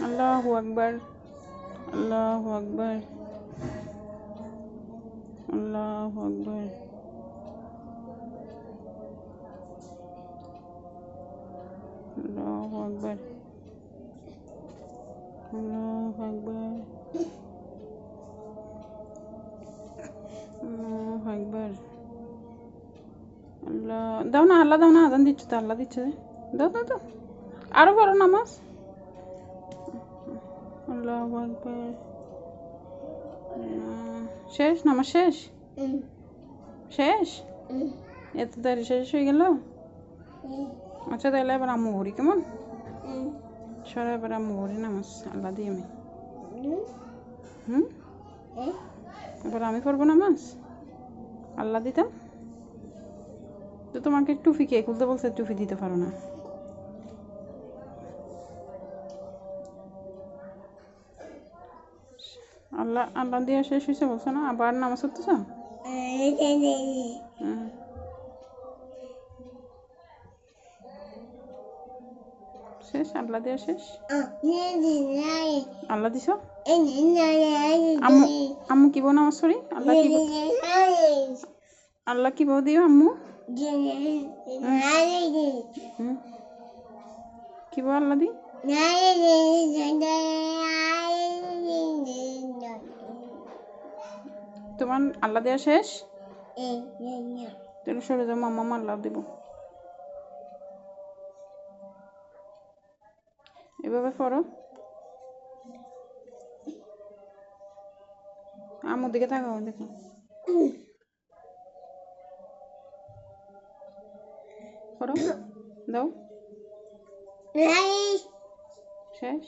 আল্লাহু আকবার, আল্লাহু আকবার, আল্লাহু আকবার, আল্লাহু আকবার, আল্লাহু আকবার, আল্লাহু আকবার। আল্লাহ দাও না, আল্লাহ দাও না, আজান দিচ্ছে তো, আল্লাহ দিচ্ছে, দাও দাও দাও, আরো বড় নামাজ। আল্লাহু আকবার। শেষ নামাজ শেষ, শেষ, এত দেরি শেষ হয়ে গেল। আচ্ছা তাহলে এবার আম্মু ভরি, কেমন সরে, এবার আম্মু ভরি নামাজ আল্লাহ দিয়ে আমি। এবার আমি পড়বো নামাজ আল্লাহ দিতাম তো। তোমাকে টুপি কে খুলতে বলছে? টুপি দিতে পারো না। আল্লাহ আল্লাহ দিয়ে শেষ হয়েছে বলছো না, আবার নামাজ পড়তেছ? শেষ, আল্লাহ দিয়ে শেষ। আল্লাহ দিছ? আম্মু আম্মু কি বউ নামাজ পড়ি? আল্লাহ কি আল্লাহ কি বউ দিও আম্মু? কি বউ আল্লাহ দি? তোমার আল্লাহ দেওয়া শেষ? তাহলে সরে যাও, মাম্মা আল্লাহ দিব। এভাবে পড়ো, আম্মুর দিকে তাকাও, দেখো। পড়ো, দাও, শেষ।